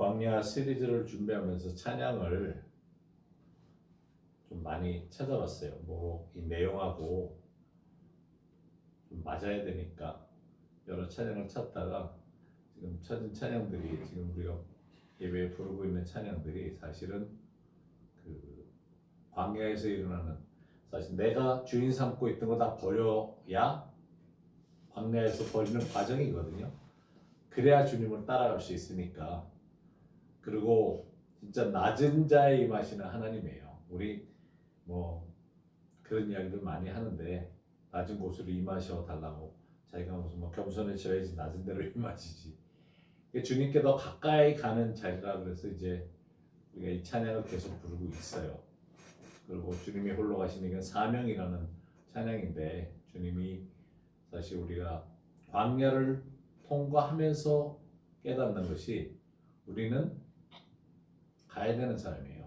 광야 시리즈를 준비하면서 찬양을 좀 많이 찾아봤어요. 뭐 이 내용하고 좀 맞아야 되니까 여러 찬양을 찾다가 지금 찾은 찬양들이 지금 우리가 예배에 부르고 있는 찬양들이 사실은 그 광야에서 일어나는, 사실 내가 주인 삼고 있던 거 다 버려야 광야에서 버리는 과정이거든요. 그래야 주님을 따라갈 수 있으니까. 그리고 진짜 낮은 자에 임하시는 하나님이에요. 우리 뭐 그런 이야기들 많이 하는데, 낮은 곳으로 임하셔 달라고, 자기가 무슨 뭐 겸손해져야지 낮은 데로 임하시지. 주님께 더 가까이 가는 자리라 그래서 이제 우리가 이 찬양을 계속 부르고 있어요. 그리고 주님이 홀로 가시는 건 사명이라는 찬양인데, 주님이 사실 우리가 광야를 통과하면서 깨닫는 것이 우리는 가야 되는 사람이에요.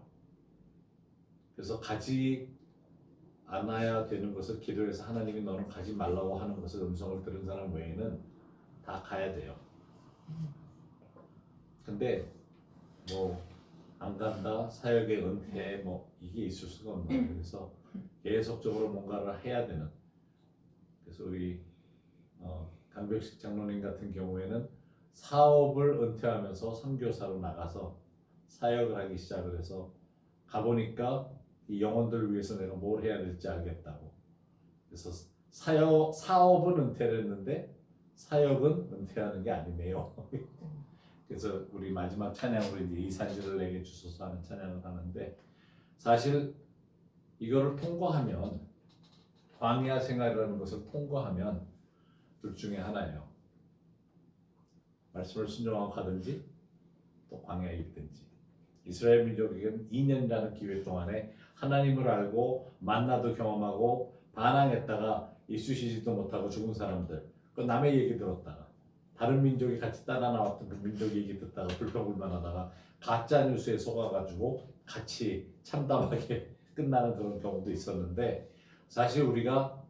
그래서 가지 않아야 되는 것을 기도해서 하나님이 너는 가지 말라고 하는 것을 음성을 들은 사람 외에는 다 가야 돼요. 근데 뭐 안 간다, 사역의 은퇴, 뭐 이게 있을 수가 없는 거예요. 그래서 계속적으로 뭔가를 해야 되는. 그래서 우리 강백식 장로님 같은 경우에는 사업을 은퇴하면서 선교사로 나가서 사역을 하기 시작을 해서 가보니까 이 영혼들을 위해서 내가 뭘 해야 될지 알겠다고. 그래서 사업은 은퇴를 했는데 사역은 은퇴하는 게 아니네요. 그래서 우리 마지막 찬양으로 이제 이산지를 내게 주소서 하는 찬양을 하는데, 사실 이거를 통과하면, 광야 생활이라는 것을 통과하면 둘 중에 하나예요. 말씀을 순종하고 가든지 또 광야에 있든지. 이스라엘 민족에게는 2년이라는 기회 동안에 하나님을 알고 만나도 경험하고 반항했다가 이쑤시지도 못하고 죽은 사람들, 그 남의 얘기 들었다가 다른 민족이 같이 따라 나왔던 그 민족 얘기 듣다가 불평불만하다가 가짜 뉴스에 속아가지고 같이 참담하게 끝나는 그런 경우도 있었는데, 사실 우리가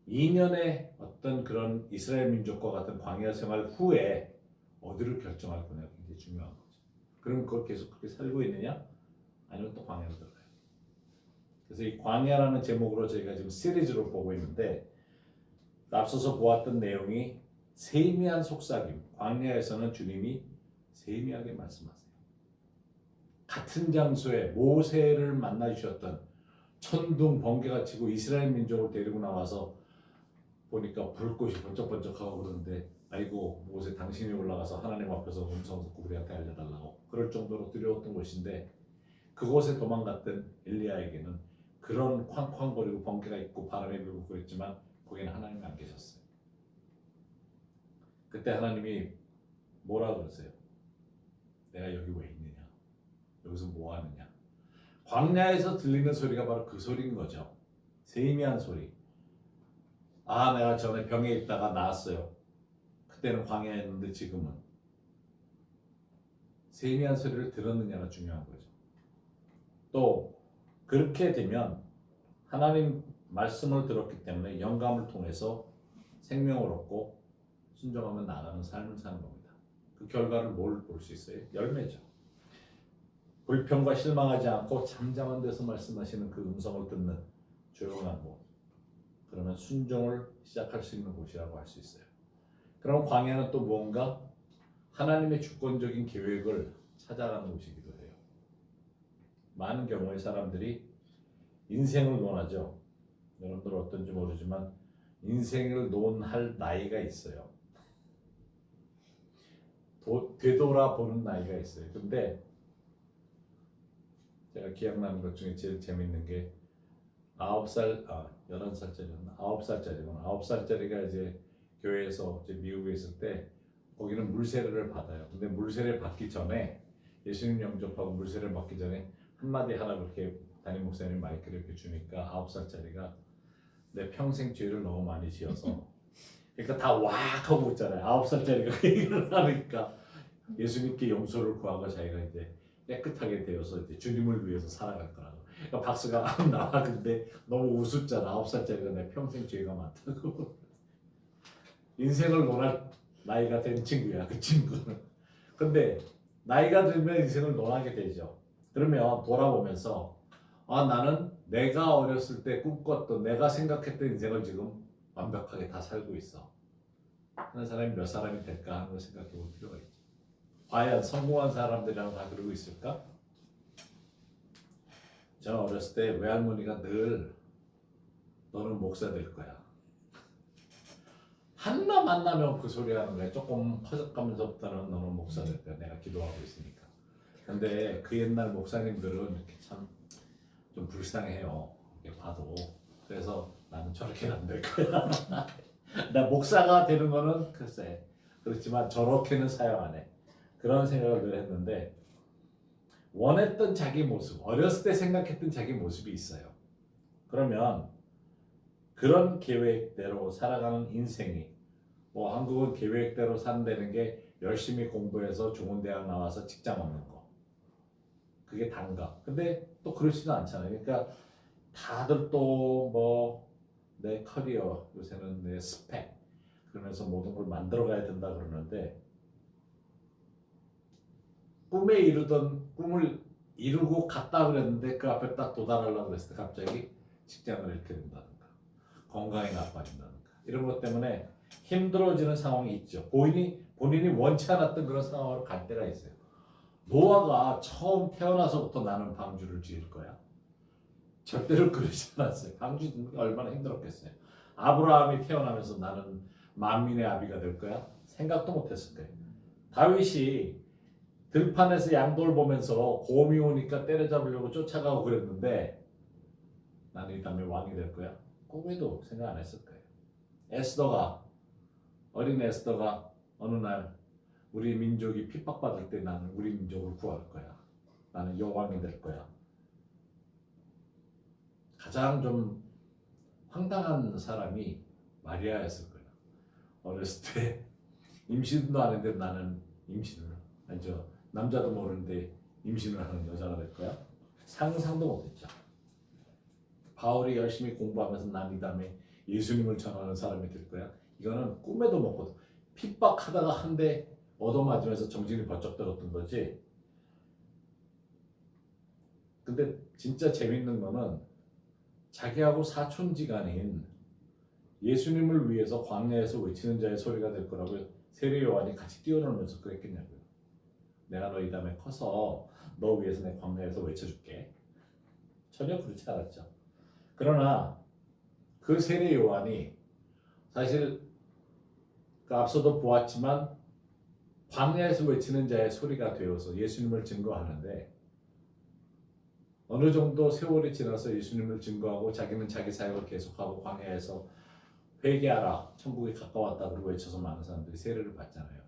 2년의 어떤 그런 이스라엘 민족과 같은 광야 생활 후에 어디를 결정할 거냐가 굉장히 중요한 거죠. 그럼 그걸 계속 그렇게 살고 있느냐? 아니면 또 광야로 들어가요. 그래서 이 광야라는 제목으로 저희가 지금 시리즈로 보고 있는데, 앞서서 보았던 내용이 세미한 속삭임, 광야에서는 주님이 세미하게 말씀하세요. 같은 장소에 모세를 만나 주셨던, 천둥 번개가 치고 이스라엘 민족을 데리고 나와서 보니까 불꽃이 번쩍번쩍하고 그러는데, 아이고 모세 당신이 올라가서 하나님 앞에서 음성 듣고 우리한테 알려달라고, 그럴 정도로 두려웠던 곳인데, 그곳에 도망갔던 엘리야에게는 그런 쾅쾅거리고 번개가 있고 바람이 불고 그랬지만 거기는 하나님이 안 계셨어요. 그때 하나님이 뭐라 그러세요? 내가 여기 왜 있느냐? 여기서 뭐 하느냐? 광야에서 들리는 소리가 바로 그 소리인 거죠. 세미한 소리. 아, 내가 전에 병에 있다가 나았어요. 그때는 광야였는데 지금은. 세미한 소리를 들었느냐가 중요한 거죠. 또 그렇게 되면 하나님 말씀을 들었기 때문에 영감을 통해서 생명을 얻고 순종하면 나가는 삶을 사는 겁니다. 그 결과를 뭘 볼 수 있어요? 열매죠. 불평과 실망하지 않고 잠잠한 데서 말씀하시는 그 음성을 듣는 조용한 곳. 그러면 순종을 시작할 수 있는 곳이라고 할 수 있어요. 그럼 광야는 또 뭔가 하나님의 주권적인 계획을 찾아가는 곳이기도 해요. 많은 경우에 사람들이 인생을 논하죠. 여러분들 어떤지 모르지만 인생을 논할 나이가 있어요. 되돌아보는 나이가 있어요. 근데 제가 기억나는 것 중에 제일 재밌는 게 11살짜리였나? 9살짜리구나. 9살짜리가 이제 교회에서 이제 미국에 있을 때 거기는 물세례를 받아요. 근데 물세례 받기 전에, 예수님 영접하고 물세례 받기 전에 한마디 하라 그렇게 담임 목사님 마이크를 이렇게 주니까 9살짜리가 내 평생 죄를 너무 많이 지어서, 그러니까 다 왁 하고 있잖아요. 9살짜리가 그 얘기를 하니까 예수님께 용서를 구하고 자기가 이제 깨끗하게 되어서 이제 주님을 위해서 살아갈 거라고. 그러니까 박수가 나와. 근데 너무 우습잖아. 9살짜리가 내 평생 죄가 많다고. 인생을 논할 나이가 된 친구야, 그 친구는. 근데 나이가 들면 인생을 논하게 되죠. 그러면 돌아보면서 나는 내가 어렸을 때 꿈꿨던 내가 생각했던 인생을 지금 완벽하게 다 살고 있어 하는 사람이 몇 사람이 될까 하는 걸 생각해 볼 필요가 있죠. 과연 성공한 사람들이랑 다 그러고 있을까? 저는 어렸을 때 외할머니가 늘 너는 목사 될 거야. 한나 만나면 그 소리 하는 거야. 조금 커져가면서부터는 너는 목사 될 거야. 내가 기도하고 있으니까. 근데 그 옛날 목사님들은 이렇게 참 좀 불쌍해요. 이렇게 봐도. 그래서 나는 저렇게는 안 될 거야. 나 목사가 되는 거는 글쎄. 그렇지만 저렇게는 사용 안 해. 그런 생각을 늘 했는데 원했던 자기 모습, 어렸을 때 생각했던 자기 모습이 있어요. 그러면 그런 계획대로 살아가는 인생이 한국은 계획대로 산다는 게 열심히 공부해서 좋은 대학 나와서 직장 얻는 거. 그게 단가. 근데 또 그렇지도 않잖아요. 그러니까 다들 또 내 커리어, 요새는 내 스펙 그러면서 모든 걸 만들어 가야 된다 그러는데 꿈에 이루던 꿈을 이루고 갔다 그랬는데 그 앞에 딱 도달하려고 그랬을 때 갑자기 직장을 잃게 된다든가 건강이 나빠진다든가 이런 것 때문에 힘들어지는 상황이 있죠. 본인이 원치 않았던 그런 상황으로 갈 때가 있어요. 노아가 처음 태어나서부터 나는 방주를 지을 거야. 절대로 그러지 않았어요. 방주 짓는 게 얼마나 힘들었겠어요. 아브라함이 태어나면서 나는 만민의 아비가 될 거야. 생각도 못했을 거예요. 다윗이 들판에서 양돌 보면서 곰이 오니까 때려잡으려고 쫓아가고 그랬는데 나는 이 다음에 왕이 될 거야. 꿈에도 생각 안 했을 거예요. 어린 에스더가 어느 날 우리 민족이 핍박받을 때 나는 우리 민족을 구할 거야. 나는 여왕이 될 거야. 가장 좀 황당한 사람이 마리아였을 거야. 어렸을 때 임신도 안 했는데 나는 남자도 모르는데 임신을 하는 여자가 될 거야. 상상도 못했죠. 바울이 열심히 공부하면서 난 이 다음에 예수님을 전하는 사람이 될 거야. 이거는 꿈에도 못 꿨어. 핍박하다가 한 대 얻어맞으면서 정신이 번쩍 들었던 거지. 근데 진짜 재밌는 거는 자기하고 사촌지간인 예수님을 위해서 광야에서 외치는 자의 소리가 될 거라고 세례 요한이 같이 뛰어놀면서 그랬겠냐고요. 내가 너 이 다음에 커서 너 위해서 내 광야에서 외쳐줄게. 전혀 그렇지 않았죠. 그러나 그 세례 요한이 사실 그 앞서도 보았지만 광야에서 외치는 자의 소리가 되어서 예수님을 증거하는데 어느 정도 세월이 지나서 예수님을 증거하고 자기는 자기 사역을 계속하고 광야에서 회개하라 천국이 가까웠다 그러고 외쳐서 많은 사람들이 세례를 받잖아요.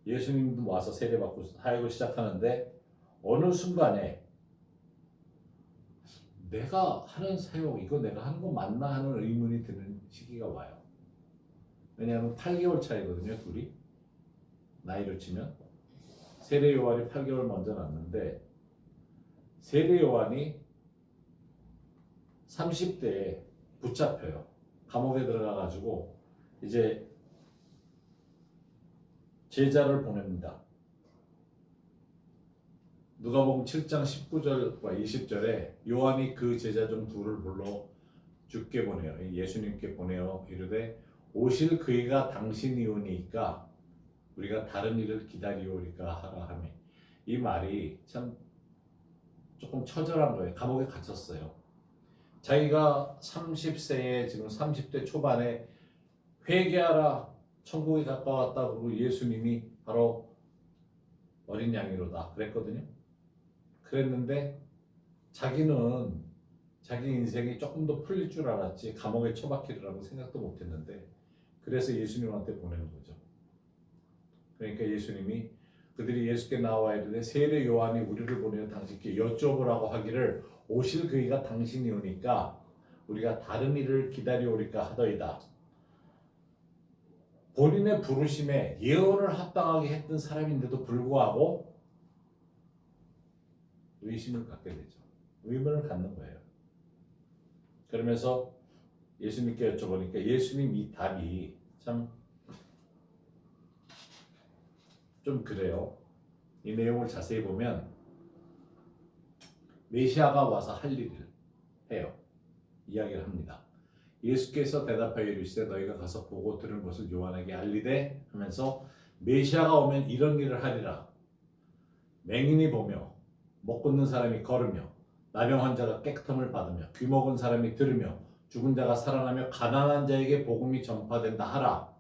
예수님도 와서 세례받고 사역을 시작하는데 어느 순간에 내가 하는 사역 이거 내가 하는 거 맞나 하는 의문이 드는 시기가 와요. 왜냐하면 8개월 차이거든요. 둘이 나이를 치면 세례 요한이 8개월 먼저 났는데 세례 요한이 30대에 붙잡혀요. 감옥에 들어가가지고 이제 제자를 보냅니다. 누가복음 7장 19절과 20절에 요한이 그 제자 중 둘을 불러 주께 보내요. 예수님께 보내어 이르되 오실 그이가 당신이오니까 우리가 다른 일을 기다리오리까 하라 하며 이 말이 참 조금 처절한 거예요. 감옥에 갇혔어요. 자기가 30세에 지금 30대 초반에 회개하라 천국이 가까웠다 그러고 예수님이 바로 어린 양이로다 그랬거든요. 그랬는데 자기는 자기 인생이 조금 더 풀릴 줄 알았지 감옥에 처박히리라고 생각도 못했는데 그래서 예수님한테 보내는 거죠. 그러니까 예수님이 그들이 예수께 나와 이르되 세례 요한이 우리를 보내어 당신께 여쭤보라고 하기를 오실 그이가 당신이 오니까 우리가 다른 일을 기다려오리까 하더이다. 본인의 부르심에 예언을 합당하게 했던 사람인데도 불구하고 의심을 갖게 되죠. 의문을 갖는 거예요. 그러면서 예수님께 여쭤보니까 예수님 이 답이 참 좀 그래요. 이 내용을 자세히 보면 메시아가 와서 할 일을 해요. 이야기를 합니다. 예수께서 대답하여 이르시되 너희가 가서 보고 들은 것을 요한에게 알리되 하면서 메시아가 오면 이런 일을 하리라. 맹인이 보며 못 걷는 사람이 걸으며 나병 환자가 깨끗함을 받으며 귀 먹은 사람이 들으며 죽은 자가 살아나며 가난한 자에게 복음이 전파된다 하라.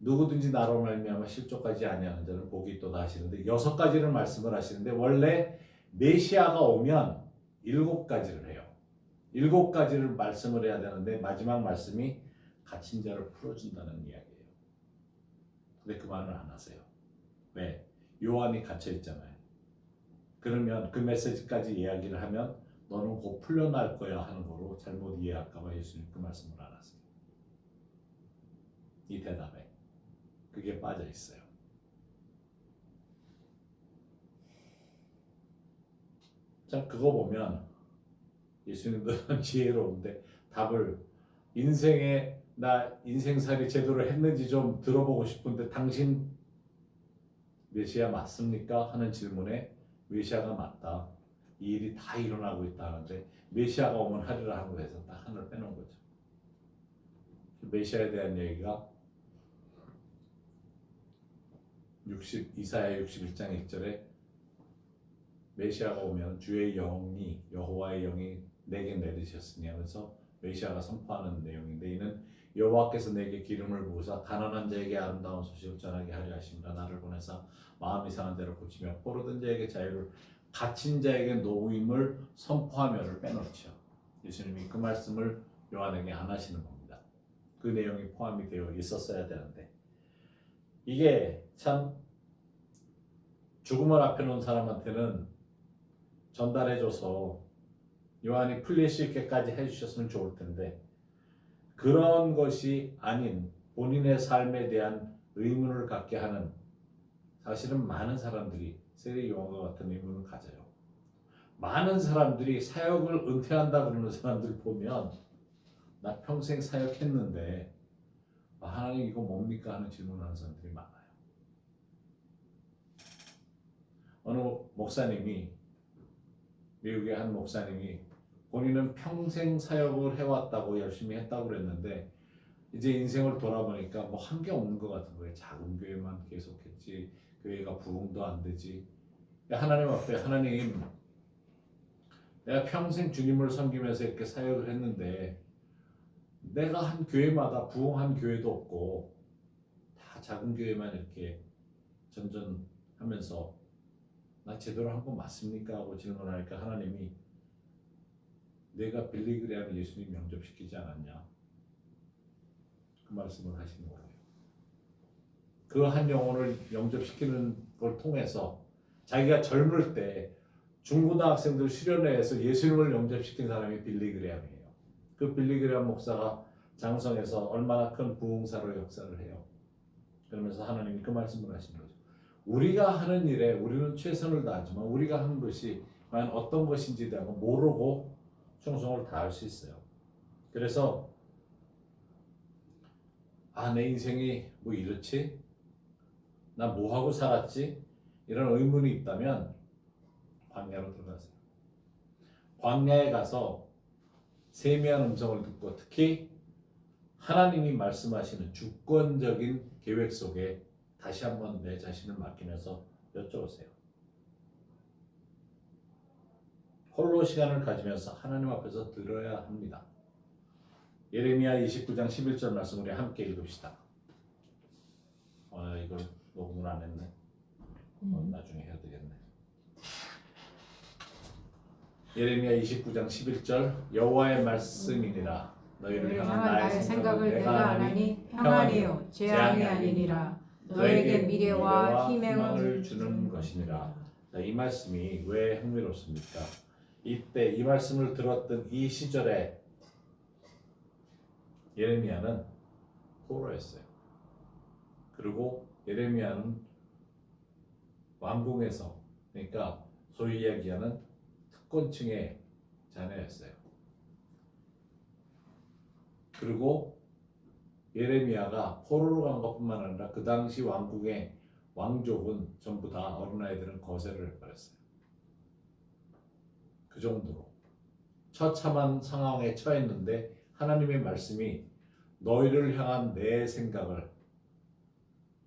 누구든지 나로 말미암아 실족하지 아니하는 자는 복이 있도다 하시는데 6가지를 말씀을 하시는데 원래 메시아가 오면 7가지를 해요. 7가지를 말씀을 해야 되는데 마지막 말씀이 갇힌 자를 풀어준다는 이야기예요. 근데 그 말을 안 하세요. 왜? 요한이 갇혀 있잖아요. 그러면 그 메시지까지 이야기를 하면 너는 곧 풀려날 거야 하는 거로 잘못 이해할까봐 예수님 그 말씀을 안 하세요. 이 대답에 그게 빠져 있어요. 자, 그거 보면 예수님도 지혜로운데 답을 나 인생살이 제대로 했는지 좀 들어보고 싶은데 당신 메시아 맞습니까? 하는 질문에 메시아가 맞다. 이 일이 다 일어나고 있다 하는데 메시아가 오면 하리라 하는 거에서 딱 하나를 빼놓은 거죠. 메시아에 대한 얘기가 이사야 61장 1절에 메시아가 오면 주의 영이 여호와의 영이 내게 내리셨으니 하면서 메시아가 선포하는 내용인데 이는 여호와께서 내게 기름을 부으사 가난한 자에게 아름다운 소식을 전하게 하려 하십니다. 나를 보내사 마음이 상한 자를 고치며 포로된 자에게 자유를 갇힌 자에게 노임을 선포하며를 빼놓죠. 예수님이 그 말씀을 요한에게 안 하시는 겁니다. 그 내용이 포함이 되어 있었어야 되는데 이게 참 죽음을 앞에 놓은 사람한테는 전달해줘서 요한이 풀릴 수 있게까지 해주셨으면 좋을 텐데 그런 것이 아닌 본인의 삶에 대한 의문을 갖게 하는 사실은 많은 사람들이 세례 요한과 같은 의문을 가져요. 많은 사람들이 사역을 은퇴한다 그러는 사람들 보면 나 평생 사역했는데 하나님 이거 뭡니까 하는 질문을 하는 사람들이 많아요. 어느 목사님이 미국의 한 목사님이 본인은 평생 사역을 해왔다고 열심히 했다고 그랬는데 이제 인생을 돌아보니까 뭐 한 게 없는 것 같은 거예요. 작은 교회만 계속했지 교회가 부흥도 안 되지. 하나님 앞에 하나님 내가 평생 주님을 섬기면서 이렇게 사역을 했는데 내가 한 교회마다 부흥한 교회도 없고 다 작은 교회만 이렇게 전전하면서 나 제대로 한 건 맞습니까? 하고 질문하니까 하나님이 내가 빌리그레암 예수님 영접시키지 않았냐? 그 말씀을 하시는 거예요. 그 한 영혼을 영접시키는 걸 통해서 자기가 젊을 때 중고등학생들 수련회에서 예수님을 영접시킨 사람이 빌리그레암이에요. 그 빌리그레암 목사가 장성에서 얼마나 큰 부흥사로 역사를 해요. 그러면서 하나님이 그 말씀을 하신 거죠. 우리가 하는 일에 우리는 최선을 다하지만 우리가 하는 것이 과연 어떤 것인지에 대한 걸 모르고 충성을 다할 수 있어요. 그래서 내 인생이 뭐 이렇지? 나 뭐 하고 살았지? 이런 의문이 있다면 광야로 들어가세요. 광야에 가서 세미한 음성을 듣고 특히 하나님이 말씀하시는 주권적인 계획 속에 다시 한번 내 자신을 맡기면서 여쭤보세요. 홀로 시간을 가지면서 하나님 앞에서 들어야 합니다. 예레미야 29장 11절 말씀 우리 함께 읽읍시다. 이걸 녹음을 안 했네. 나중에 해야 되겠네. 예레미야 29장 11절 여호와의 말씀이니라 너희를 향한 나의 생각을 내가 아나니 평안이요 재앙이 아니니라 너에게 미래와 희망을 주는 것이니라. 이 말씀이 왜 흥미롭습니까? 이때 이 말씀을 들었던 이 시절에 예레미야는 포로였어요. 그리고 예레미야는 왕궁에서 그러니까 소위 이야기하는 특권층의 자녀였어요. 그리고 예레미야가 포로로 간 것뿐만 아니라 그 당시 왕궁에 왕족은 전부 다 어린아이들은 거절을 해버렸어요. 그 정도로 처참한 상황에 처했는데 하나님의 말씀이 너희를 향한 내 생각을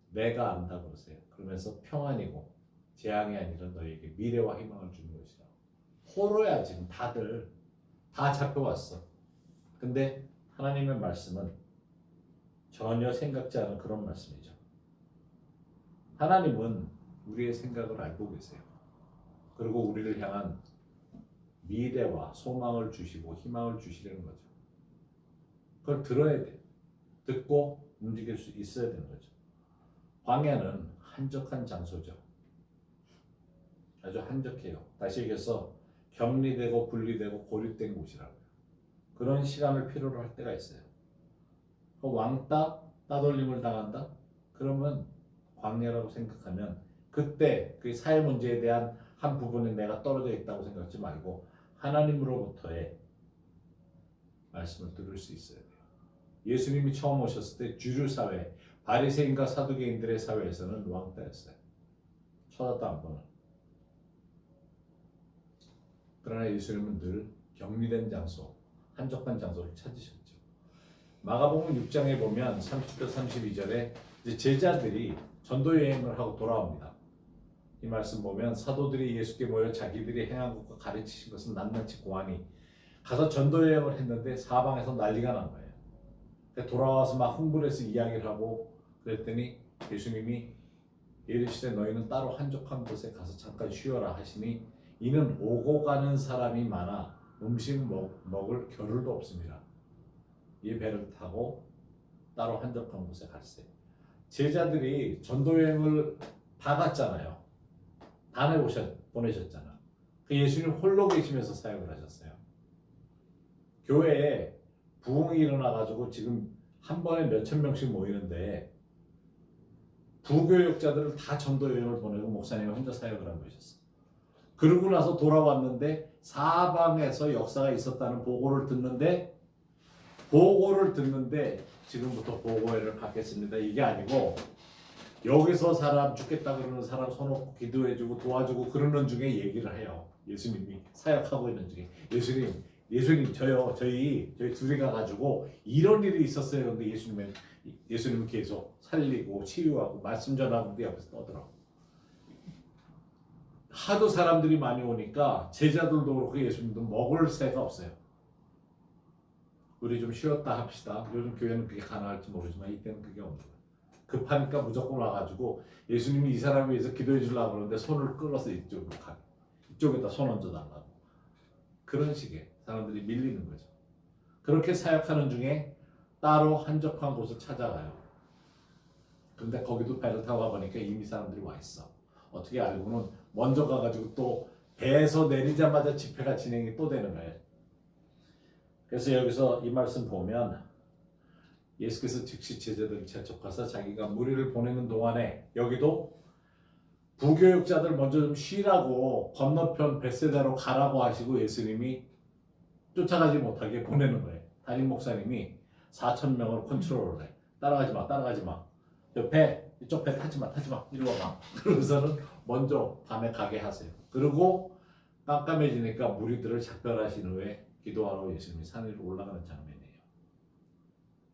내가 안다 그러세요. 그러면서 평안이고 재앙이 아니라 너희에게 미래와 희망을 주는 것이다. 포로야 지금 다들 다 잡혀왔어. 근데 하나님의 말씀은 전혀 생각지 않은 그런 말씀이죠. 하나님은 우리의 생각을 알고 계세요. 그리고 우리를 향한 미래와 소망을 주시고 희망을 주시려는 거죠. 그걸 들어야 돼요. 듣고 움직일 수 있어야 되는 거죠. 광야는 한적한 장소죠. 아주 한적해요. 다시 얘기해서 격리되고 분리되고 고립된 곳이라고요. 그런 시간을 필요로 할 때가 있어요. 왕따, 따돌림을 당한다? 그러면 광야라고 생각하면 그때 그 사회 문제에 대한 한 부분에 내가 떨어져 있다고 생각하지 말고 하나님으로부터의 말씀을 들을 수 있어야 돼요. 예수님이 처음 오셨을 때 주류 사회, 바리새인과 사두개인들의 사회에서는 왕따였어요. 쳐다도 안 보는. 그러나 예수님은 늘 격리된 장소, 한적한 장소를 찾으셨죠. 마가복음 6장에 보면 30절 32절에 이제 제자들이 전도 여행을 하고 돌아옵니다. 이 말씀 보면 사도들이 예수께 모여 자기들이 행한 것과 가르치신 것은 낱낱이 고하니 가서 전도 여행을 했는데 사방에서 난리가 난 거예요. 돌아와서 막 흥분해서 이야기를 하고 그랬더니 예수님이 이르시되 너희는 따로 한적한 곳에 가서 잠깐 쉬어라 하시니 이는 오고 가는 사람이 많아 음식 먹을 겨를도 없습니다. 이 배를 타고 따로 한적한 곳에 갔어요. 제자들이 전도 여행을 다 갔잖아요. 다 보내셨잖아. 그 예수님 홀로 계시면서 사역을 하셨어요. 교회에 부흥이 일어나가지고 지금 한 번에 몇천 명씩 모이는데 부교역자들을 다 전도 여행을 보내고 목사님이 혼자 사역을 하고 계셨어. 그러고 나서 돌아왔는데 사방에서 역사가 있었다는 보고를 듣는데 지금부터 보고회를 갖겠습니다. 이게 아니고 여기서 사람 죽겠다 그러는 사람 손 기도해주고 도와주고 그러는 중에 얘기를 해요. 예수님이 사역하고 있는 중에 예수님 저희 둘이 가가지고 이런 일이 있었어요. 그런데 예수님은 계속 살리고 치유하고 말씀 전하고 옆에서 떠들어. 하도 사람들이 많이 오니까 제자들도 그렇고 예수님도 먹을 새가 없어요. 우리 좀 쉬었다 합시다. 요즘 교회는 그게 가능할지 모르지만 이때는 그게 없는 거예요. 급하니까 무조건 와가지고 예수님이 이 사람을 위해서 기도해 주려고 그러는데 손을 끌어서 이쪽에다 손 얹어달라고. 그런 식의 사람들이 밀리는 거죠. 그렇게 사역하는 중에 따로 한적한 곳을 찾아가요. 근데 거기도 배를 타고 가보니까 이미 사람들이 와 있어. 어떻게 알고는 먼저 가가지고 또 배에서 내리자마자 집회가 진행이 또 되는 거예요. 그래서 여기서 이 말씀 보면 예수께서 즉시 제자들을 재촉하사 자기가 무리를 보내는 동안에 여기도 부교육자들 먼저 좀 쉬라고 건너편 벳세다로 가라고 하시고 예수님이 쫓아가지 못하게 보내는 거예요. 담임 목사님이 4,000명을 컨트롤을 해. 따라가지 마. 이쪽 배 타지 마. 이리 와봐. 그러고서는 먼저 밤에 가게 하세요. 그리고 깜깜해지니까 무리들을 작별하신 후에 기도하러 예수님이 산 위로 올라가는 장면이에요.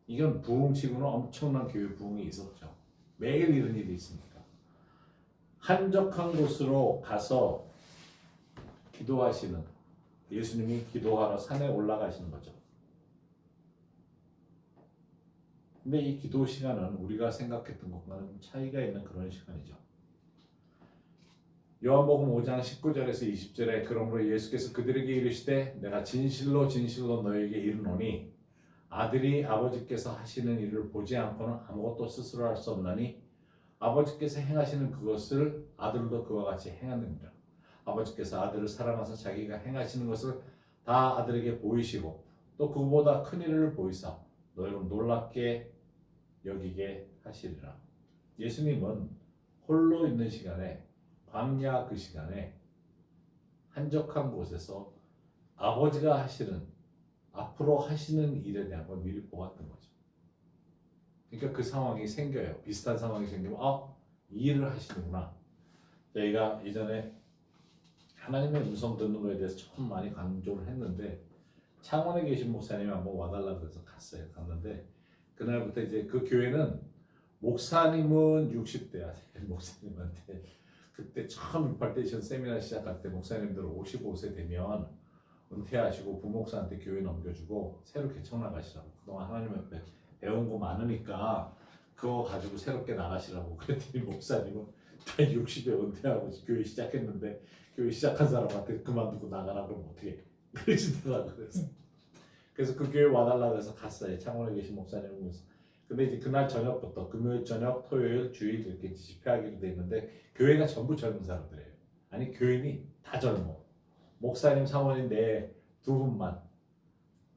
이건 부흥치고는 엄청난 교회 부흥이 있었죠. 매일 이런 일이 있으니까. 한적한 곳으로 가서 기도하시는 예수님이 기도하러 산에 올라가시는 거죠. 근데 이 기도 시간은 우리가 생각했던 것과는 좀 차이가 있는 그런 시간이죠. 요한복음 5장 19절에서 20절에 그러므로 예수께서 그들에게 이르시되 내가 진실로 너희에게 이르노니 아들이 아버지께서 하시는 일을 보지 않고는 아무것도 스스로 할 수 없나니 아버지께서 행하시는 그것을 아들도 그와 같이 행하느니라. 아버지께서 아들을 사랑하사 자기가 행하시는 것을 다 아들에게 보이시고 또 그보다 큰 일을 보이사 너희를 놀랍게 여기게 하시리라. 예수님은 홀로 있는 시간에 광야 그 시간에 한적한 곳에서 아버지가 앞으로 하시는 일에 대한 걸 미리 보았던 거죠. 그러니까 그 상황이 생겨요. 비슷한 상황이 생기면 이 일을 하시는구나. 저희가 예전에 하나님의 음성 듣는 거에 대해서 처음 많이 강조를 했는데 창원에 계신 목사님이 한번 와달라 그래서 갔어요. 갔는데 그날부터 이제 그 교회는 목사님은 60대야. 목사님한테 그때 처음 임팔테이션 세미나 시작할 때 목사님들 55세 되면 은퇴하시고 부목사한테 교회 넘겨주고 새로 개척 나가시라고. 그동안 하나님 앞에 배운 거 많으니까 그거 가지고 새롭게 나가시라고. 그랬더니 목사님은 다 60에 은퇴하고 교회 시작했는데 교회 시작한 사람한테 그만두고 나가라 그러면 어떻게 그러시더라고요. 그래서 그 교회 와달라 그래서 갔어요. 창원에 계신 목사님을. 근데 이제 그날 저녁부터 금요일 저녁, 토요일, 주일 이렇게 집회하기로 돼 있는데 교회가 전부 젊은 사람들이에요. 아니 교인이 다 젊어. 목사님 사모님 네 두 분만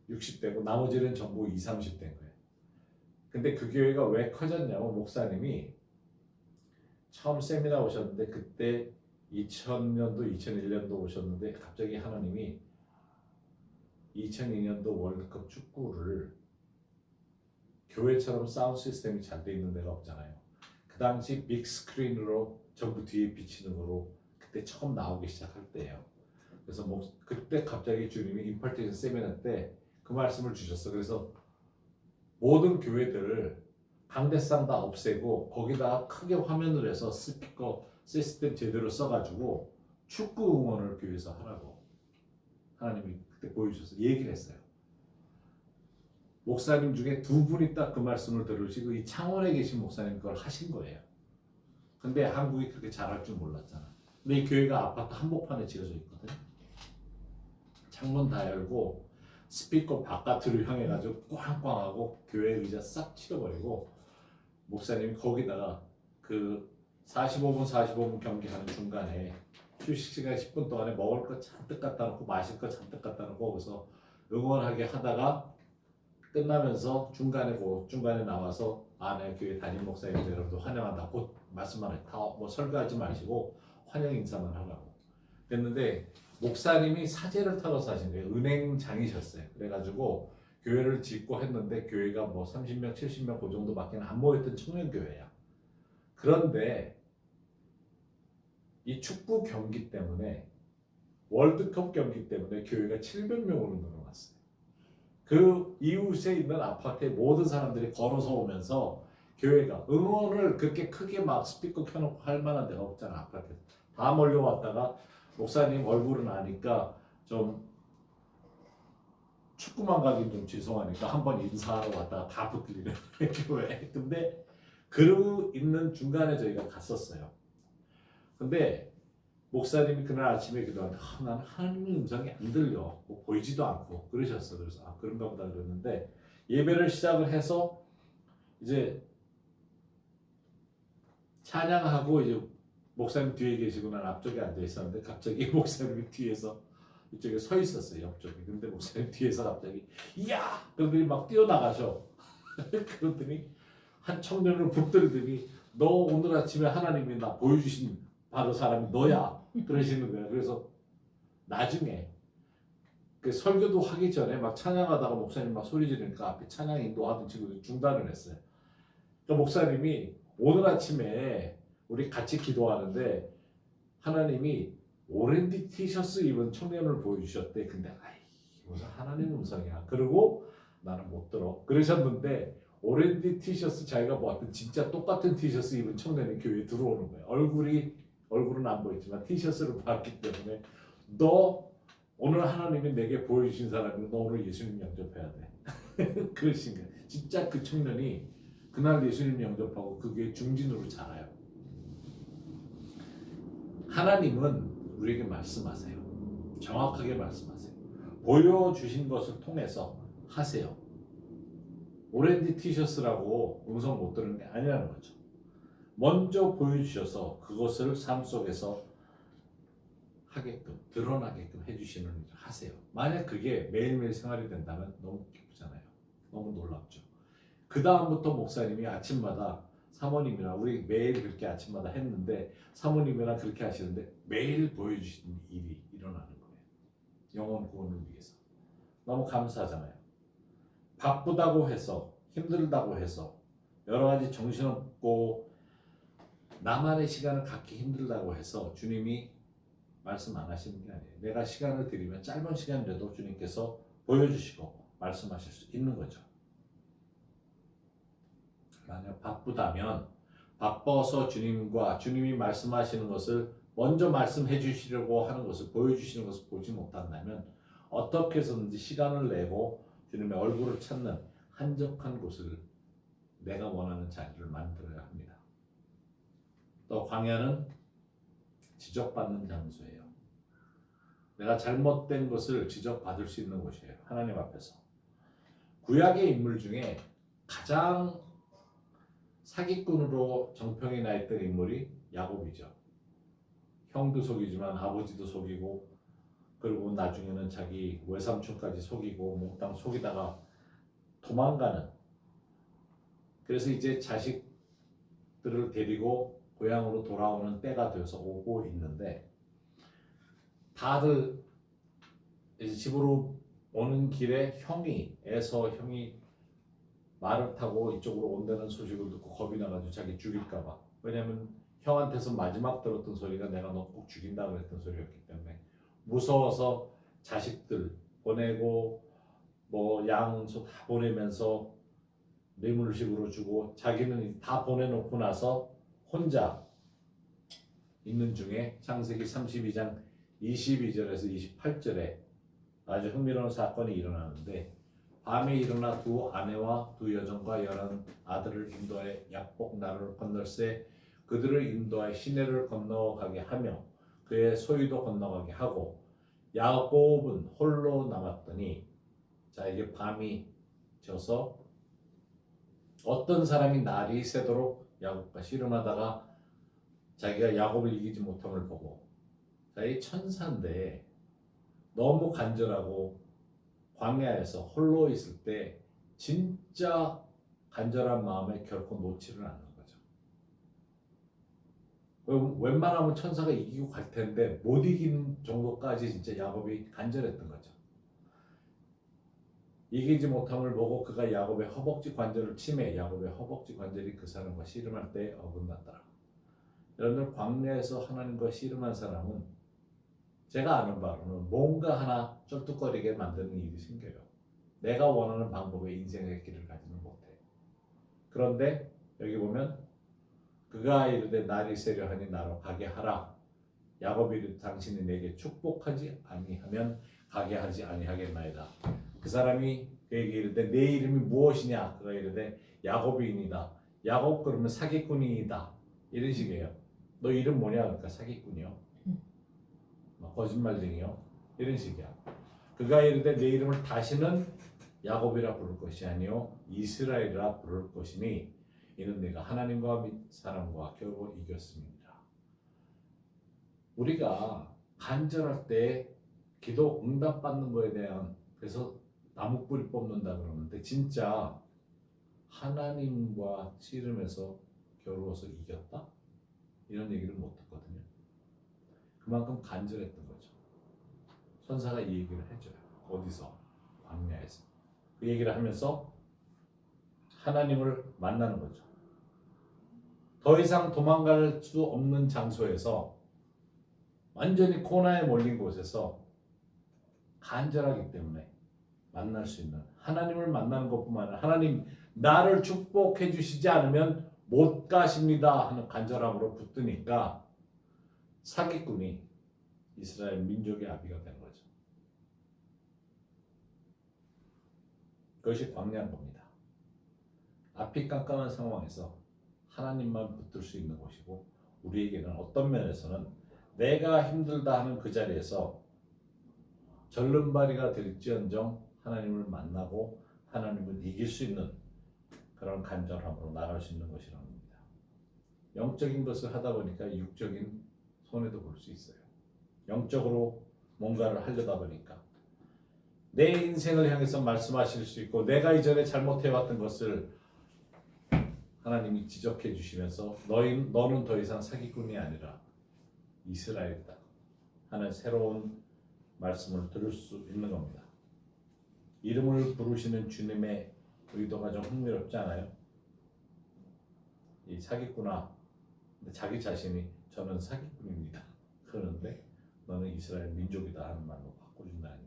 60대고 나머지는 전부 20, 30대인 거예요. 근데 그 교회가 왜 커졌냐면 목사님이 처음 세미나 오셨는데 그때 2000년도, 2001년도 오셨는데 갑자기 하나님이 2002년도 월드컵 축구를 교회처럼 사운드 시스템이 잘 돼 있는 데가 없잖아요. 그 당시 빅 스크린으로 전부 뒤에 비치는 거로 그때 처음 나오기 시작할 때예요. 그래서 그때 갑자기 주님이 임팔테이션 세미나 때 그 말씀을 주셨어. 그래서 모든 교회들을 강대상 다 없애고 거기다가 크게 화면을 해서 스피커 시스템 제대로 써가지고 축구 응원을 교회에서 하라고 하나님이 그때 보여주셔서 얘기를 했어요. 목사님 중에 두 분이 딱 그 말씀을 들으시고 이 창원에 계신 목사님 그걸 하신 거예요. 근데 한국이 그렇게 잘할 줄 몰랐잖아. 근데 이 교회가 아파트 한복판에 지어져 있거든. 창문 다 열고 스피커 바깥으로 향해가지고 꽝꽝하고 교회 의자 싹 치워버리고 목사님이 거기다가 그 45분 경기하는 중간에 휴식 시간 10분 동안에 먹을 거 잔뜩 갖다 놓고 마실 거 잔뜩 갖다 놓고 거기서 응원하게 하다가 끝나면서 중간에 나와서 내 교회 담임 목사님들 여러분들 환영한다. 곧 말씀만 해. 다 뭐 설교하지 마시고 환영 인사만 하라고. 그랬는데 목사님이 사제를 털어서 하신 거예요. 은행장이셨어요. 그래가지고 교회를 짓고 했는데 교회가 뭐 30명, 70명 그 정도밖에 안 모였던 청년교회야. 그런데 이 축구 경기 때문에 월드컵 경기 때문에 교회가 700명으로 늘어났어요. 그 이웃에 있는 아파트에 모든 사람들이 걸어서 오면서 교회가 응원을 그렇게 크게 막 스피커 켜놓고 할 만한 데가 없잖아. 아파트에 다 몰려왔다가 목사님 얼굴은 아니까 좀 축구만 가긴 좀 죄송하니까 한번 인사하러 왔다가 다 붙들리는 교회. 근데 그 있는 중간에 저희가 갔었어요. 근데 목사님이 그날 아침에 기도하는데 나는 하나님의 음성이 안 들려. 뭐 보이지도 않고 그러셨어. 그래서 그런가 보다 그랬는데 예배를 시작을 해서 이제 찬양하고 이제 목사님 뒤에 계시고 난 앞쪽에 앉아 있었는데 갑자기 목사님이 뒤에서 이쪽에 서 있었어요. 옆쪽에. 근데 목사님 뒤에서 갑자기 이야! 그러더니 막 뛰어나가셔. 그러더니 한 청년을 붙들더니 너 오늘 아침에 하나님이 나 보여주신 바로 사람이 너야. 그러시는 거예요. 그래서 나중에 그 설교도 하기 전에 막 찬양하다가 목사님 막 소리 지르니까 앞에 찬양 인도하던 친구들이 중단을 했어요. 그러니까 목사님이 오늘 아침에 우리 같이 기도하는데 하나님이 오렌지 티셔츠 입은 청년을 보여주셨대. 근데 무슨 하나님 음성이야. 그리고 나는 못 들어. 그러셨는데 오렌지 티셔츠 자기가 보았던 진짜 똑같은 티셔츠 입은 청년이 교회에 들어오는 거예요. 얼굴은 안 보이지만 티셔츠를 봤기 때문에 너 오늘 하나님이 내게 보여주신 사람이 너 오늘 예수님 영접해야 돼. 그러신 거예요. 진짜 그 청년이 그날 예수님 영접하고 그 교회 중진으로 자라요. 하나님은 우리에게 말씀하세요. 정확하게 말씀하세요. 보여주신 것을 통해서 하세요. 오렌지 티셔츠라고 음성 못 들은 게 아니라는 거죠. 먼저 보여주셔서 그것을 삶 속에서 하게끔 드러나게끔 해주시는 일을 하세요. 만약 그게 매일매일 생활이 된다면 너무 기쁘잖아요. 너무 놀랍죠. 그 다음부터 목사님이 아침마다 사모님이랑 우리 매일 그렇게 아침마다 했는데 사모님이랑 그렇게 하시는데 매일 보여주시는 일이 일어나는 거예요. 영혼 구원을 위해서. 너무 감사하잖아요. 바쁘다고 해서 힘들다고 해서 여러 가지 정신없고 나만의 시간을 갖기 힘들다고 해서 주님이 말씀 안 하시는 게 아니에요. 내가 시간을 드리면 짧은 시간이라도 주님께서 보여주시고 말씀하실 수 있는 거죠. 만약 바쁘다면 바빠서 주님과 주님이 말씀하시는 것을 먼저 말씀해 주시려고 하는 것을 보여주시는 것을 보지 못한다면 어떻게 해서든지 시간을 내고 주님의 얼굴을 찾는 한적한 곳을 내가 원하는 자리를 만들어야 합니다. 또 광야는 지적받는 장소예요. 내가 잘못된 것을 지적받을 수 있는 곳이에요. 하나님 앞에서. 구약의 인물 중에 가장 사기꾼으로 정평이 나 있던 인물이 야곱이죠. 형도 속이지만 아버지도 속이고 그리고 나중에는 자기 외삼촌까지 속이고 몽땅 속이다가 도망가는, 그래서 이제 자식들을 데리고 고향으로 돌아오는 때가 되어서 오고 있는데 다들 이제 집으로 오는 길에 형이 말을 타고 이쪽으로 온다는 소식을 듣고 겁이 나가지고 자기 죽일까 봐. 왜냐면 형한테서 마지막 들었던 소리가 내가 너 꼭 죽인다 그랬던 소리였기 때문에 무서워서 자식들 보내고 뭐 양소 다 보내면서 뇌물식으로 주고 자기는 다 보내놓고 나서 혼자 있는 중에 창세기 32장 22절에서 28절에 아주 흥미로운 사건이 일어나는데, 밤에 일어나 두 아내와 두 여종과 11아들을 인도하여 약복 나루를 건널세 그들을 인도하여 시내를 건너가게 하며 그의 소유도 건너가게 하고 야곱은 홀로 남았더니, 자 이게 밤이 져서 어떤 사람이 날이 새도록 야곱과 씨름하다가 자기가 야곱을 이기지 못함을 보고, 자 이 천사인데 너무 간절하고 광야에서 홀로 있을 때 진짜 간절한 마음에 결코 놓지를 않는 거죠. 웬만하면 천사가 이기고 갈 텐데 못 이기는 정도까지 진짜 야곱이 간절했던 거죠. 이기지 못함을 보고 그가 야곱의 허벅지 관절을 치매 야곱의 허벅지 관절이 그 사람과 씨름할 때 어긋났더라. 여러분들 광야에서 하나님과 씨름한 사람은 제가 아는 바로는 뭔가 하나 쩔뚝거리게 만드는 일이 생겨요. 내가 원하는 방법의 인생의 길을 가지는 못해. 그런데 여기 보면 그가 이르되 날이 새려 하니 나로 가게 하라. 야곱이 이르되 당신이 내게 축복하지 아니하면 가게 하지 아니하겠나이다. 그 사람이 그에게 이르되 내 이름이 무엇이냐? 그가 이르되 야곱이니이다. 야곱 그러면 사기꾼이다. 이런 식이에요. 너 이름 뭐냐? 그러니까 사기꾼이요. 거짓말쟁이요. 이런 식이야. 그가 이르되 내 이름을 다시는 야곱이라 부를 것이 아니요 이스라엘이라 부를 것이니 이는 내가 하나님과 사람과 겨우 이겼습니다. 우리가 간절할 때 기도 응답받는 거에 대한, 그래서 나무뿌리 뽑는다 그러는데 진짜 하나님과 씨름해서 겨루어서 이겼다? 이런 얘기를 못 했거든요. 그만큼 간절했던 거죠. 천사가 이 얘기를 해줘요. 어디서? 광야에서. 그 얘기를 하면서 하나님을 만나는 거죠. 더 이상 도망갈 수 없는 장소에서 완전히 코너에 몰린 곳에서 간절하기 때문에 만날 수 있는, 하나님을 만나는 것뿐만 아니라 하나님 나를 축복해 주시지 않으면 못 가십니다 하는 간절함으로 붙드니까 사기꾼이 이스라엘 민족의 아비가 된 거죠. 그것이 광야인 겁니다. 앞이 깜깜한 상황에서 하나님만 붙들 수 있는 곳이고, 우리에게는 어떤 면에서는 내가 힘들다 하는 그 자리에서 절름발이가 될지언정 하나님을 만나고 하나님을 이길 수 있는 그런 간절함으로 나갈 수 있는 것이라는 겁니다. 영적인 것을 하다 보니까 육적인 손해도 볼 수 있어요. 영적으로 뭔가를 하려다 보니까 내 인생을 향해서 말씀하실 수 있고, 내가 이전에 잘못해왔던 것을 하나님이 지적해 주시면서 너는 더 이상 사기꾼이 아니라 이스라엘이다 하는 새로운 말씀을 들을 수 있는 겁니다. 이름을 부르시는 주님의 의도가 좀 흥미롭지 않아요? 이 사기꾼아, 근데 자기 자신이 저는 사기꾼입니다. 그러는데 너는 이스라엘 민족이다 하는 말로 바꿔준다니.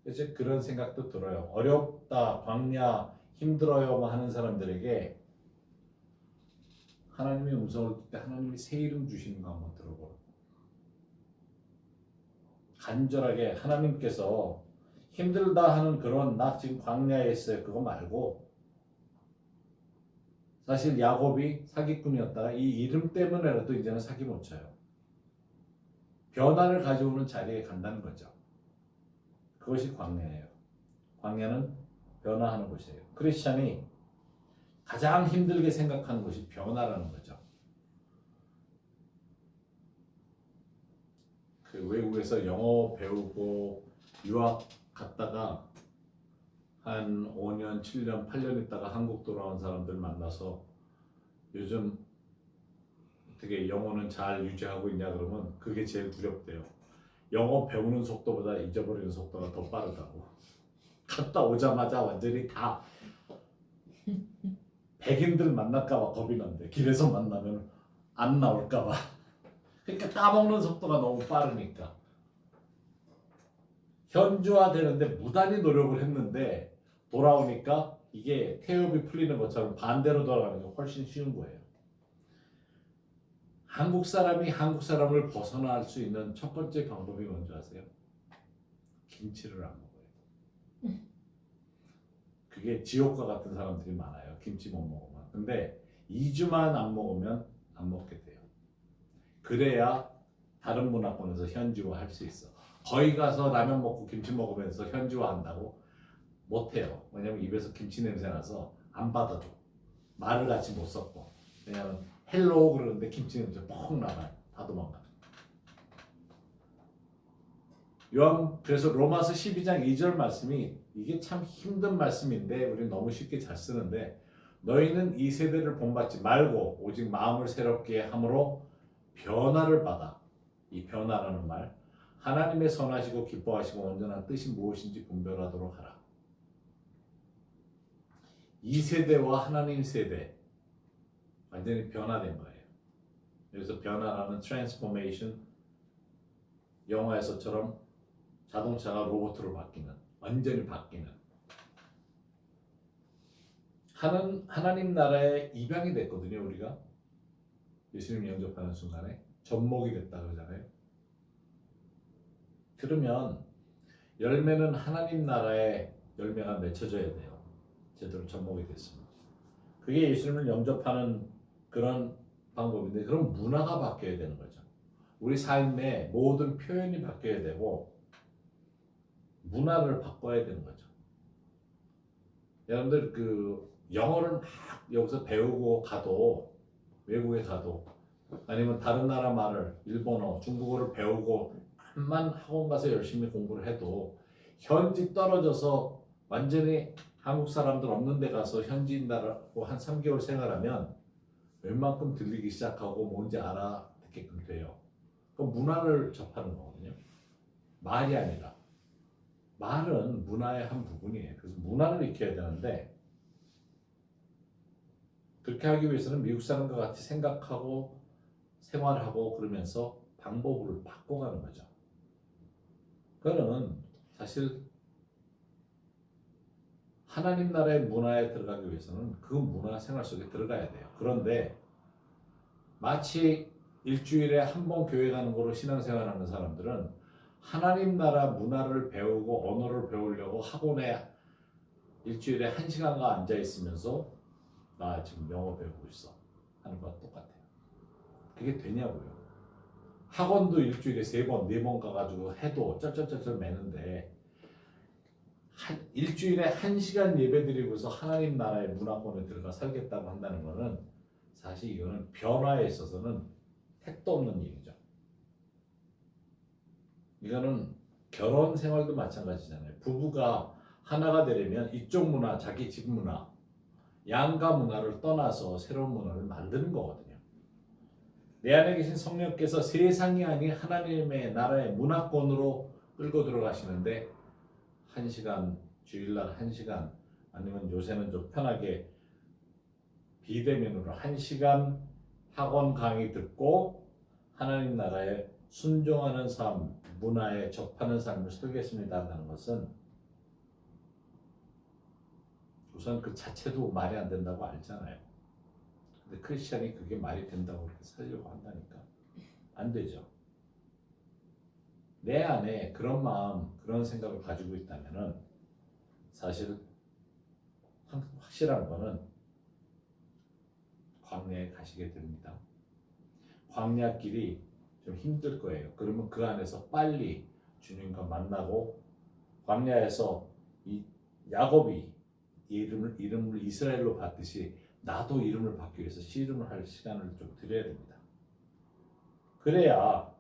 이제 그런 생각도 들어요. 어렵다, 광야, 힘들어요 하는 사람들에게 하나님의 음성을 듣때 하나님이 새 이름 주시는 거 한번 들어보라고. 간절하게 하나님께서 힘들다 하는 그런 나 지금 광야에 있어요 그거 말고 사실 야곱이 사기꾼이었다가 이 이름 때문에라도 이제는 사기 못 쳐요. 변화를 가져오는 자리에 간다는 거죠. 그것이 광야예요. 광야는 변화하는 곳이에요. 크리스찬이 가장 힘들게 생각하는 것이 변화라는 거죠. 그 외국에서 영어 배우고 유학 갔다가 한 5년, 7년, 8년 있다가 한국 돌아온 사람들 만나서 요즘 어떻게 영어는 잘 유지하고 있냐 그러면 그게 제일 두렵대요. 영어 배우는 속도보다 잊어버리는 속도가 더 빠르다고. 갔다 오자마자 완전히 다 백인들 만날까봐 겁이 난대. 길에서 만나면 안 나올까봐. 그러니까 까먹는 속도가 너무 빠르니까. 현주화되는데 무단히 노력을 했는데 돌아오니까 이게 태엽이 풀리는 것처럼 반대로 돌아가는 게 훨씬 쉬운 거예요. 한국 사람이 한국 사람을 벗어날 수 있는 첫 번째 방법이 뭔지 아세요? 김치를 안 먹어요. 그게 지옥과 같은 사람들이 많아요. 김치 못 먹으면. 근데 2주만 안 먹으면 안 먹게 돼요. 그래야 다른 문화권에서 현지화 할 수 있어. 거기 가서 라면 먹고 김치 먹으면서 현지화 한다고? 못해요. 왜냐면 입에서 김치 냄새 나서 안 받아줘. 말을 같이 못 섞고. 왜냐면 헬로우 그러는데 김치 냄새 퍽 나가요. 다 도망가. 그래서 로마서 12장 2절 말씀이 이게 참 힘든 말씀인데 우리는 너무 쉽게 잘 쓰는데 너희는 이 세대를 본받지 말고 오직 마음을 새롭게 함으로 변화를 받아. 이 변화라는 말 하나님의 선하시고 기뻐하시고 온전한 뜻이 무엇인지 분별하도록 하라. 이 세대와 하나님 세대 완전히 변화된 거예요. 그래서 변화라는 트랜스포메이션 영화에서처럼 자동차가 로봇으로 바뀌는 완전히 바뀌는 하나님 나라의 입양이 됐거든요. 우리가 예수님 영접하는 순간에 접목이 됐다 그러잖아요. 그러면 열매는 하나님 나라의 열매가 맺혀져야 돼요. 제대로 접목이 됐습니다. 그게 예수님을 영접하는 그런 방법인데 그럼 문화가 바뀌어야 되는 거죠. 우리 삶의 모든 표현이 바뀌어야 되고 문화를 바꿔야 되는 거죠. 여러분들 그 영어를 막 여기서 배우고 가도 외국에 가도 아니면 다른 나라 말을 일본어, 중국어를 배우고 만 학원 가서 열심히 공부를 해도 현지 떨어져서 완전히 한국 사람들 없는 데 가서 현지인다라고 한 3개월 생활하면 웬만큼 들리기 시작하고 뭔지 알아듣게끔 돼요. 그 문화를 접하는 거거든요. 말이 아니라. 말은 문화의 한 부분이에요. 그래서 문화를 익혀야 되는데 그렇게 하기 위해서는 미국 사람과 같이 생각하고 생활하고 그러면서 방법을 바꿔가는 거죠. 그거는 사실 하나님 나라의 문화에 들어가기 위해서는 그 문화 생활 속에 들어가야 돼요. 그런데 마치 일주일에 한 번 교회 가는 거로 신앙생활하는 사람들은 하나님 나라 문화를 배우고 언어를 배우려고 학원에 일주일에 1시간가 앉아 있으면서 나 지금 영어 배우고 있어 하는 거와 똑같아요. 그게 되냐고요. 학원도 일주일에 3번, 4번 가가지고 해도 쩔쩔쩔쩔 매는데 일주일에 1시간 예배 드리고서 하나님 나라의 문화권에 들어가 살겠다고 한다는 것은 사실 이거는 변화에 있어서는 택도 없는 일이죠. 이거는 결혼 생활도 마찬가지잖아요. 부부가 하나가 되려면 이쪽 문화, 자기 집 문화, 양가 문화를 떠나서 새로운 문화를 만드는 거거든요. 내 안에 계신 성령께서 세상이 아닌 하나님의 나라의 문화권으로 끌고 들어가시는데 1시간, 주일날 1시간 아니면 요새는 좀 편하게 비대면으로 1시간 학원 강의 듣고 하나님 나라에 순종하는 삶, 문화에 접하는 삶을 살겠습니다 하는 것은 우선 그 자체도 말이 안 된다고 알잖아요. 근데 크리스천이 그게 말이 된다고 그렇게 살려고 한다니까 안 되죠. 내 안에 그런 마음, 그런 생각을 가지고 있다면은 사실 확실한 거는 광야에 가시게 됩니다. 광야 길이 좀 힘들 거예요. 그러면 그 안에서 빨리 주님과 만나고 광야에서 이 야곱이 이름을 이스라엘로 받듯이 나도 이름을 받기 위해서 씨름을 할 시간을 좀 드려야 됩니다. 그래야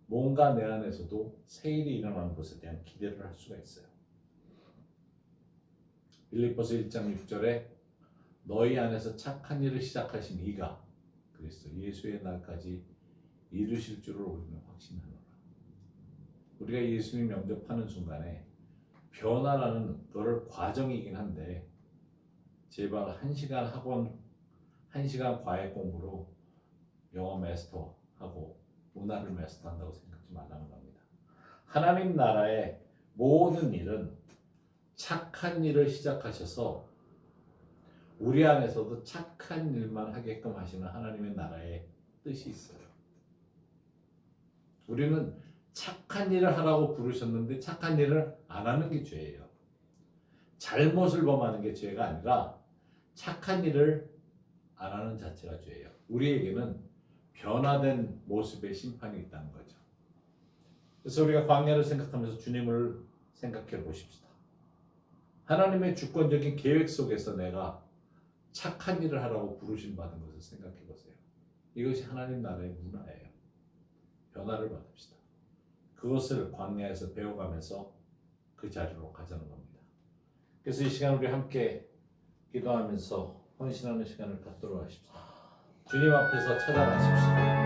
뭔가 내 안에서도 새 일이 일어나는 것에 대한 기대를 할 수가 있어요. 빌립보서 1장 6절에 너희 안에서 착한 일을 시작하신 이가 그리스도 예수의 날까지 이루실 줄을 우리는 확신하노라. 우리가 예수님 영접하는 순간에 변화라는 것을 과정이긴 한데 제발 1시간 학원, 1시간 과외 공부로 영어 마스터하고 문화를 마스터한다고 생각하지 말라는 겁니다. 하나님 나라의 모든 일은 착한 일을 시작하셔서 우리 안에서도 착한 일만 하게끔 하시는 하나님의 나라의 뜻이 있어요. 우리는 착한 일을 하라고 부르셨는데 착한 일을 안 하는 게 죄예요. 잘못을 범하는 게 죄가 아니라 착한 일을 안 하는 자체가 죄예요. 우리에게는 변화된 모습의 심판이 있다는 거죠. 그래서 우리가 광야를 생각하면서 주님을 생각해 보십시다. 하나님의 주권적인 계획 속에서 내가 착한 일을 하라고 부르심 받은 것을 생각해 보세요. 이것이 하나님 나라의 문화예요. 변화를 받읍시다. 그것을 광야에서 배워가면서 그 자리로 가자는 겁니다. 그래서 이 시간 우리 함께 기도하면서 헌신하는 시간을 갖도록 하십시오. 주님 앞에서 찾아가십시오.